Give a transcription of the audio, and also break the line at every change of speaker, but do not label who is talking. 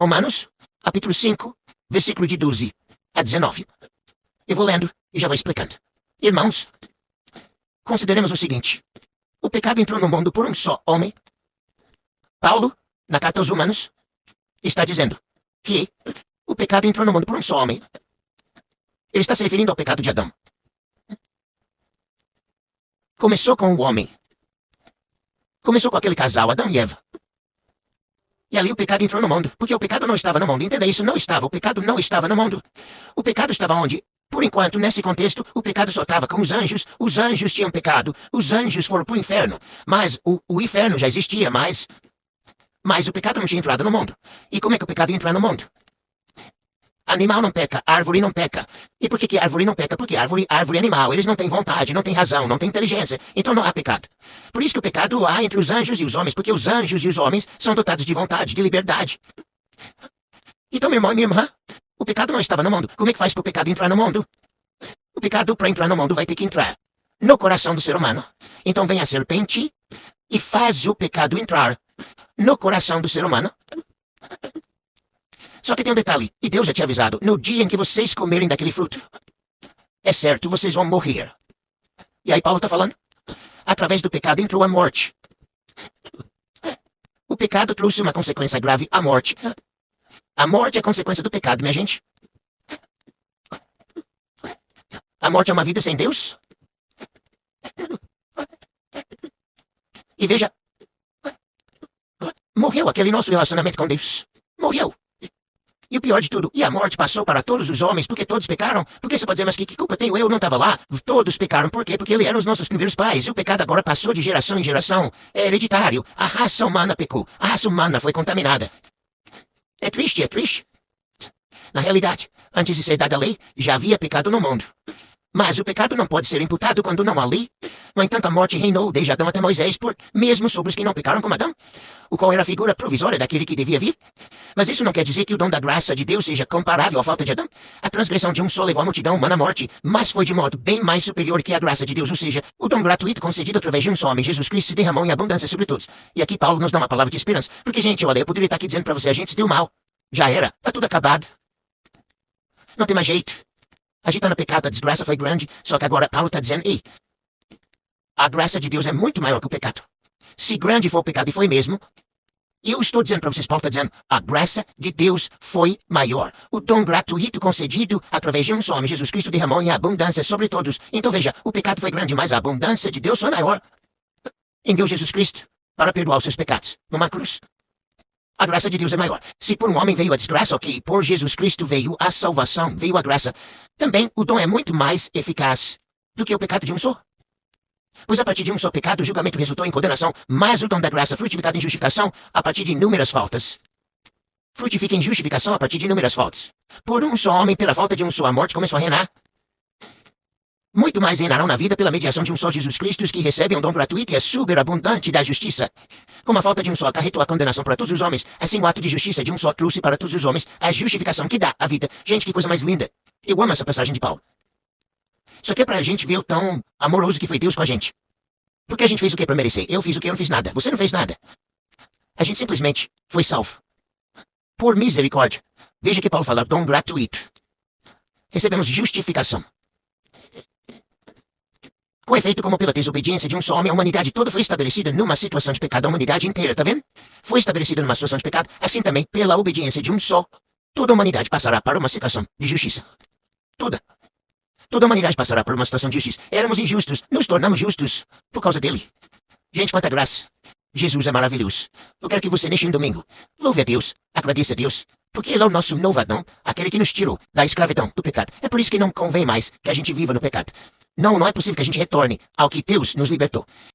Romanos, capítulo 5, versículo de 12 a 19. Eu vou lendo e já vou explicando. Irmãos, consideremos o seguinte. O pecado entrou no mundo por um só homem. Paulo, na carta aos Romanos, está dizendo que o pecado entrou no mundo por um só homem. Ele está se referindo ao pecado de Adão. Começou com o homem. Começou com aquele casal, Adão e Eva. E ali o pecado entrou no mundo, porque o pecado não estava no mundo. Entenda isso, não estava. O pecado não estava no mundo. O pecado estava onde? Por enquanto, nesse contexto, o pecado só estava com os anjos. Os anjos tinham pecado. Os anjos foram para o inferno. Mas o inferno já existia, mas o pecado não tinha entrado no mundo. E como é que o pecado entra no mundo? Animal não peca, árvore não peca. E por que árvore não peca? Porque árvore é animal. Eles não têm vontade, não têm razão, não têm inteligência. Então não há pecado. Por isso que o pecado há entre os anjos e os homens, porque os anjos e os homens são dotados de vontade, de liberdade. Então, meu irmão e minha irmã, o pecado não estava no mundo. Como é que faz para o pecado entrar no mundo? O pecado, para entrar no mundo, vai ter que entrar no coração do ser humano. Então vem a serpente e faz o pecado entrar no coração do ser humano. Só que tem um detalhe, e Deus já tinha avisado, no dia em que vocês comerem daquele fruto, é certo, vocês vão morrer. E aí Paulo está falando, através do pecado entrou a morte. O pecado trouxe uma consequência grave, a morte. A morte é consequência do pecado, minha gente. A morte é uma vida sem Deus. E veja, morreu aquele nosso relacionamento com Deus. Morreu. E o pior de tudo, e a morte passou para todos os homens, porque todos pecaram. Porque você pode dizer, mas que culpa tenho eu? Não estava lá. Todos pecaram. Por quê? Porque eles eram os nossos primeiros pais. E o pecado agora passou de geração em geração. É hereditário. A raça humana pecou. A raça humana foi contaminada. É triste, é triste. Na realidade, antes de ser dada a lei, já havia pecado no mundo. Mas o pecado não pode ser imputado quando não há lei. No entanto, a morte reinou desde Adão até Moisés, mesmo sobre os que não pecaram como Adão, o qual era a figura provisória daquele que devia vir. Mas isso não quer dizer que o dom da graça de Deus seja comparável à falta de Adão. A transgressão de um só levou a multidão humana à morte, mas foi de modo bem mais superior que a graça de Deus, ou seja, o dom gratuito concedido através de um só homem, Jesus Cristo, se derramou em abundância sobre todos. E aqui Paulo nos dá uma palavra de esperança, porque, gente, olha, eu poderia estar aqui dizendo pra você, a gente se deu mal. Já era, tá tudo acabado. Não tem mais jeito. A gente tá no pecado, a desgraça foi grande, só que agora Paulo tá dizendo, ei, a graça de Deus é muito maior que o pecado. Se grande for o pecado, e foi mesmo, e eu estou dizendo para vocês, Paulo está dizendo, a graça de Deus foi maior. O dom gratuito concedido através de um só homem, Jesus Cristo, derramou em abundância sobre todos. Então veja, o pecado foi grande, mas a abundância de Deus foi maior. Enviou Jesus Cristo para perdoar os seus pecados numa cruz. A graça de Deus é maior. Se por um homem veio a desgraça, ok, por Jesus Cristo veio a salvação, veio a graça. Também o dom é muito mais eficaz do que o pecado de um só. Pois a partir de um só pecado, o julgamento resultou em condenação, mas o dom da graça frutificado em justificação a partir de inúmeras faltas. Frutifica em justificação a partir de inúmeras faltas. Por um só homem, pela falta de um só, a morte começou a reinar. Muito mais reinarão na vida pela mediação de um só Jesus Cristo, os que recebem um dom gratuito e é superabundante da justiça. Como a falta de um só acarretou a condenação para todos os homens, assim o ato de justiça de um só trouxe para todos os homens a justificação que dá a vida. Gente, que coisa mais linda. Eu amo essa passagem de Paulo. Isso aqui é pra gente ver o tão amoroso que foi Deus com a gente. Porque a gente fez o que pra merecer? Eu fiz o que? Eu não fiz nada. Você não fez nada. A gente simplesmente foi salvo. Por misericórdia. Veja que Paulo fala, dom gratuito. Recebemos justificação. Com efeito, como pela desobediência de um só homem, a humanidade toda foi estabelecida numa situação de pecado. A humanidade inteira, tá vendo? Foi estabelecida numa situação de pecado. Assim também, pela obediência de um só, toda a humanidade passará para uma situação de justiça. Toda. Toda a humanidade passará por uma situação de justiça. Éramos injustos, nos tornamos justos por causa dele. Gente, quanta graça. Jesus é maravilhoso. Eu quero que você, neste domingo, louve a Deus, agradeça a Deus, porque Ele é o nosso novo Adão, aquele que nos tirou da escravidão, do pecado. É por isso que não convém mais que a gente viva no pecado. Não é possível que a gente retorne ao que Deus nos libertou.